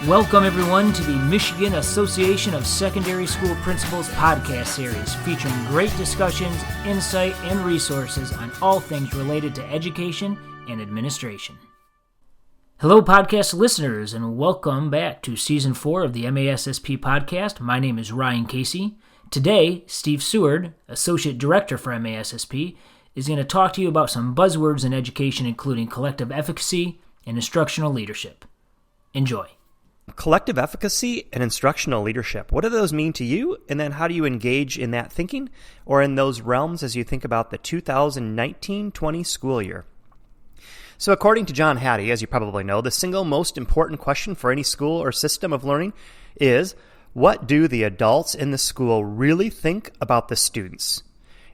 Welcome, everyone, to the Michigan Association of Secondary School Principals podcast series, featuring great discussions, insight, and resources on all things related to education and administration. Hello, podcast listeners, and welcome back to Season 4 of the MASSP podcast. My name is Ryan Casey. Today, Steve Seward, Associate Director for MASSP, is going to talk to you about some buzzwords in education, including collective efficacy and instructional leadership. Enjoy. Collective efficacy and instructional leadership. What do those mean to you? And then how do you engage in that thinking or in those realms as you think about the 2019-20 school year? So according to John Hattie, as you probably know, the single most important question for any school or system of learning is, what do the adults in the school really think about the students?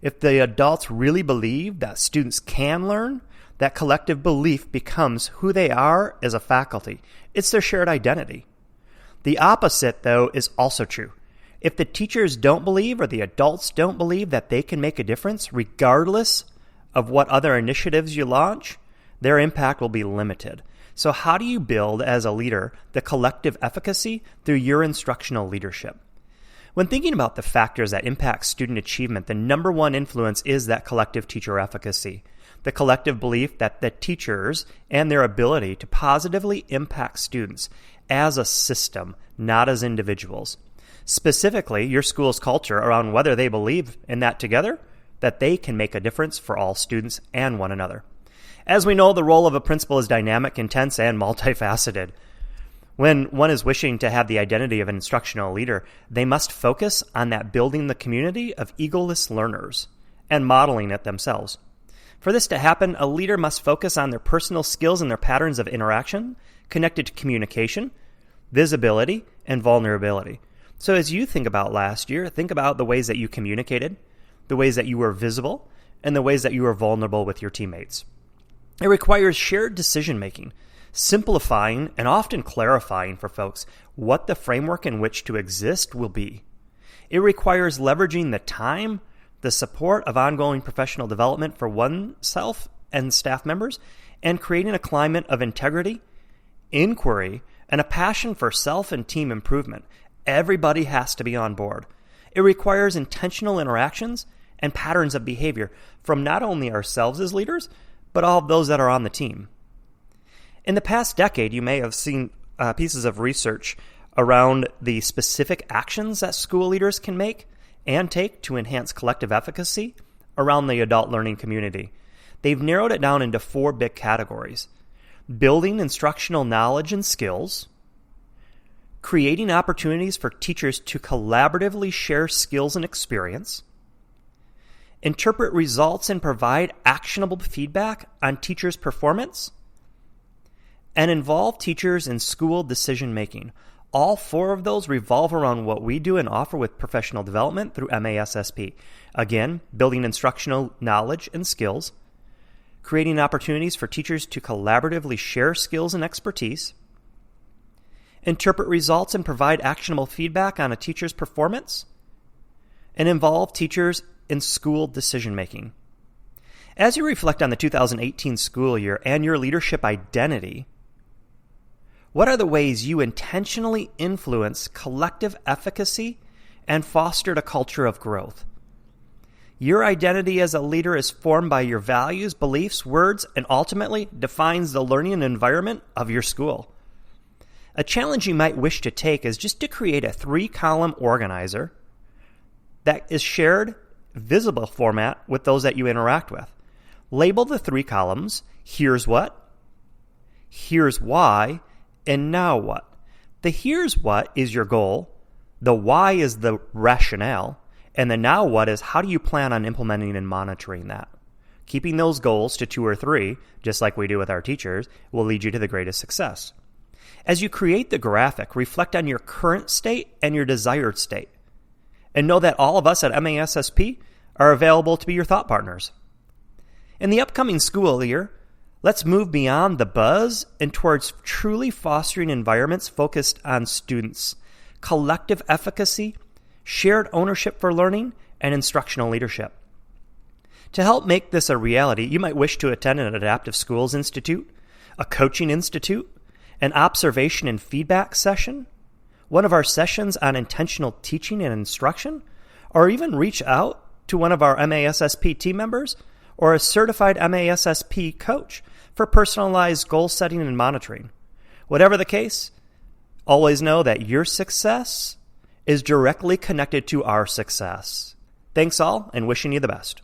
If the adults really believe that students can learn, that collective belief becomes who they are as a faculty. It's their shared identity. The opposite, though, is also true. If the teachers don't believe or the adults don't believe that they can make a difference, regardless of what other initiatives you launch, their impact will be limited. So how do you build, as a leader, the collective efficacy through your instructional leadership? When thinking about the factors that impact student achievement, the number one influence is that collective teacher efficacy. The collective belief that the teachers and their ability to positively impact students as a system, not as individuals. Specifically, your school's culture around whether they believe in that together, that they can make a difference for all students and one another. As we know, the role of a principal is dynamic, intense, and multifaceted. When one is wishing to have the identity of an instructional leader, they must focus on that building the community of egoless learners and modeling it themselves. For this to happen, a leader must focus on their personal skills and their patterns of interaction connected to communication, visibility, and vulnerability. So as you think about last year, think about the ways that you communicated, the ways that you were visible, and the ways that you were vulnerable with your teammates. It requires shared decision-making, simplifying and often clarifying for folks what the framework in which to exist will be. It requires leveraging the time, the support of ongoing professional development for oneself and staff members, and creating a climate of integrity, inquiry, and a passion for self and team improvement. Everybody has to be on board. It requires intentional interactions and patterns of behavior from not only ourselves as leaders, but all of those that are on the team. In the past decade, you may have seen pieces of research around the specific actions that school leaders can make and take to enhance collective efficacy around the adult learning community. They've narrowed it down into 4 big categories: building instructional knowledge and skills, creating opportunities for teachers to collaboratively share skills and experience, interpret results and provide actionable feedback on teachers' performance, and involve teachers in school decision-making. All 4 of those revolve around what we do and offer with professional development through MASSP. Again, building instructional knowledge and skills, creating opportunities for teachers to collaboratively share skills and expertise, interpret results and provide actionable feedback on a teacher's performance, and involve teachers in school decision-making. As you reflect on the 2018 school year and your leadership identity, what are the ways you intentionally influence collective efficacy and fostered a culture of growth? Your identity as a leader is formed by your values, beliefs, words, and ultimately defines the learning environment of your school. A challenge you might wish to take is just to create a 3-column organizer that is shared, visible format with those that you interact with. Label the 3 columns: here's what, here's why, and now what. The here's what is your goal, the why is the rationale, and the now what is how do you plan on implementing and monitoring that. Keeping those goals to 2 or 3, just like we do with our teachers, will lead you to the greatest success. As you create the graphic, reflect on your current state and your desired state. And know that all of us at MASSP are available to be your thought partners. In the upcoming school year, let's move beyond the buzz and towards truly fostering environments focused on students, collective efficacy, shared ownership for learning, and instructional leadership. To help make this a reality, you might wish to attend an adaptive schools institute, a coaching institute, an observation and feedback session, one of our sessions on intentional teaching and instruction, or even reach out to one of our MASSP team members or a certified MASSP coach for personalized goal setting and monitoring. Whatever the case, always know that your success is directly connected to our success. Thanks all, and wishing you the best.